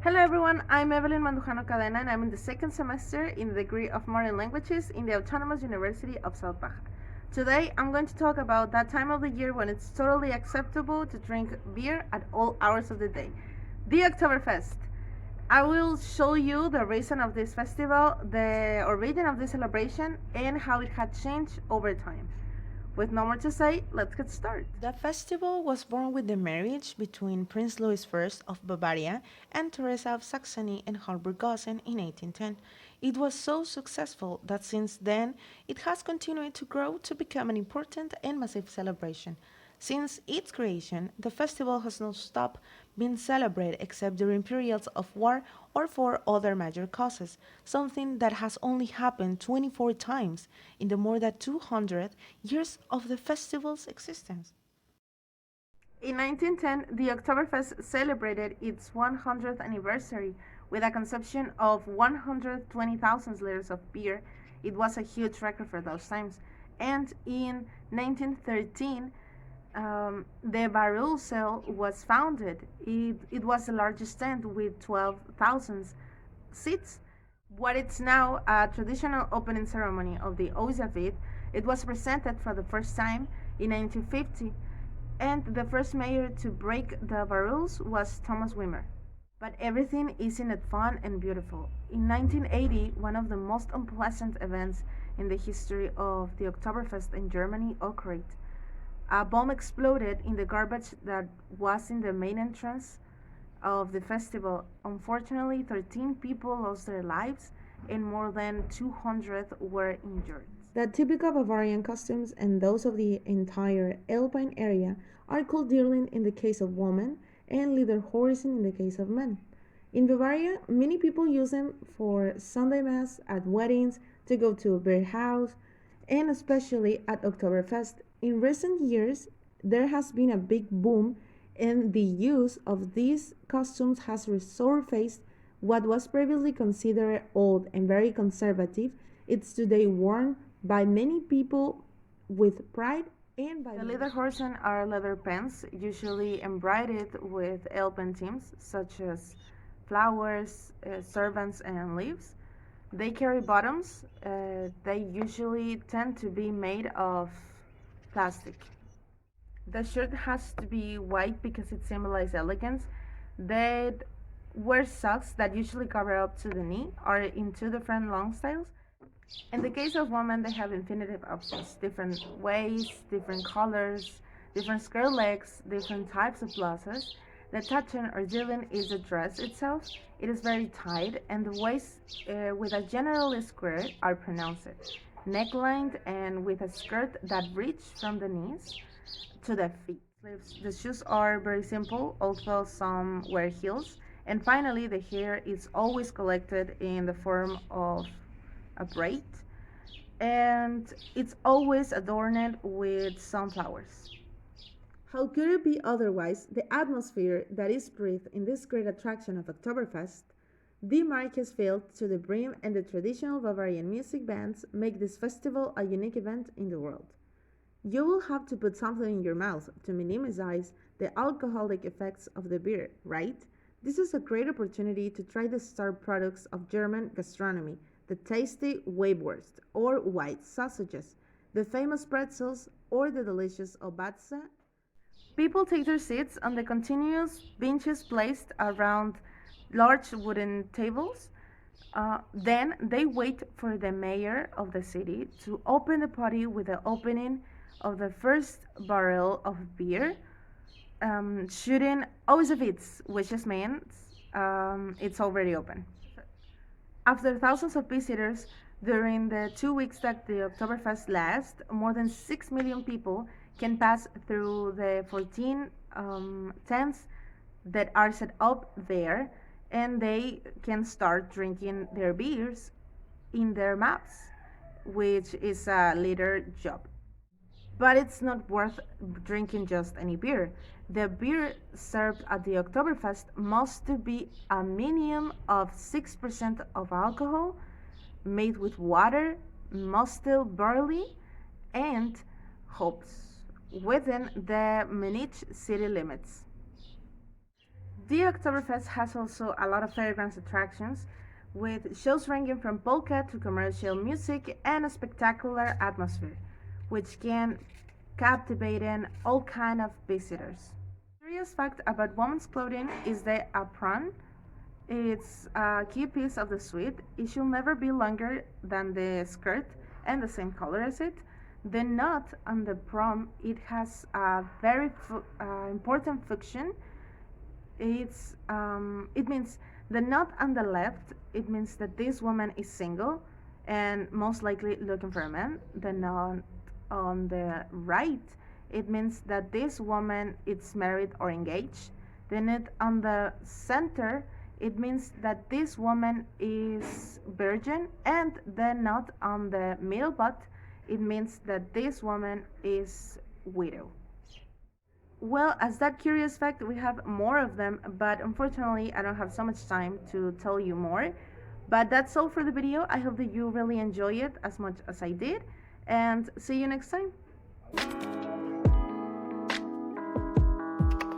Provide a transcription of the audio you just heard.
Hello everyone, I'm Evelyn Mandujano Cadena and I'm in the second semester in the degree of Modern Languages in the Autonomous University of South Baja. Today I'm going to talk about that time of the year when it's totally acceptable to drink beer at all hours of the day, the Oktoberfest. I will show you the reason of this festival, the origin of this celebration, and how it had changed over time. With no more to say, let's get started. The festival was born with the marriage between Prince Louis I of Bavaria and Teresa of Saxony and Hildburghausen in 1810. It was so successful that since then it has continued to grow to become an important and massive celebration. Since its creation, the festival has not stopped being celebrated except during periods of war or for other major causes, something that has only happened 24 times in the more than 200 years of the festival's existence. In 1910, the Oktoberfest celebrated its 100th anniversary with a consumption of 120,000 liters of beer. It was a huge record for those times. And in 1913, the Barrel Cell was founded. It was the largest tent with 12,000 seats. What it's now a traditional opening ceremony of the Ozavit, it was presented for the first time in 1950, and the first mayor to break the rules was Thomas Wimmer. But everything isn't it fun and beautiful. In 1980, one of the most unpleasant events in the history of the Oktoberfest in Germany occurred. A bomb exploded in the garbage that was in the main entrance of the festival. Unfortunately, 13 people lost their lives and more than 200 were injured. The typical Bavarian costumes and those of the entire Alpine area are called dirndl in the case of women and lederhosen in the case of men. In Bavaria, many people use them for Sunday Mass, at weddings, to go to a beer house, and especially at Oktoberfest. In recent years, there has been a big boom and the use of these costumes has resurfaced what was previously considered old and very conservative. It's today worn by many people with pride and by The lederhosen are leather pants, usually embroidered with Alpine themes such as flowers, servants, and leaves. They carry bottoms. They usually tend to be made of plastic. The shirt has to be white because it symbolizes elegance. They wear socks that usually cover up to the knee or in two different long styles. In the case of women, they have infinitive options, different waists, different colors, different skirt legs, different types of blouses. The taschen or dirndl is the dress itself. It is very tight, and the waist with a generally square are pronounced, necklined, and with a skirt that reaches from the knees to the feet. The shoes are very simple, although some wear heels. And finally, the hair is always collected in the form of a braid, and it's always adorned with sunflowers. How could it be otherwise? The atmosphere that is breathed in this great attraction of Oktoberfest, the market filled to the brim, and the traditional Bavarian music bands make this festival a unique event in the world. You will have to put something in your mouth to minimize the alcoholic effects of the beer, right? This is a great opportunity to try the star products of German gastronomy, the tasty Weibwurst or white sausages, the famous pretzels, or the delicious Obatze. People take their seats on the continuous benches placed around large wooden tables. Then they wait for the mayor of the city to open the party with the opening of the first barrel of beer, shooting Auschwitz, which just means it's already open. After thousands of visitors during the 2 weeks that the Oktoberfest lasts, more than 6 million people can pass through the 14 tents that are set up there, and they can start drinking their beers in their maps, which is a later job. But it's not worth drinking just any beer. The beer served at the Oktoberfest must be a minimum of 6% of alcohol, made with water, mustel barley, and hops within the Munich city limits. The Oktoberfest has also a lot of fairgrounds attractions, with shows ranging from polka to commercial music and a spectacular atmosphere, which can captivate in all kind of visitors. Curious fact about women's clothing is the apron. It's a key piece of the suite. It should never be longer than the skirt and the same color as it. The knot on the prom, it has a very important function. It means the knot on the left, it means that this woman is single and most likely looking for a man. The knot on the right, it means that this woman is married or engaged. The knot on the center, it means that this woman is virgin, and the knot on the middle butt, it means that this woman is widow. Well, as that curious fact, we have more of them, but unfortunately, I don't have so much time to tell you more. But that's all for the video. I hope that you really enjoy it as much as I did, and see you next time.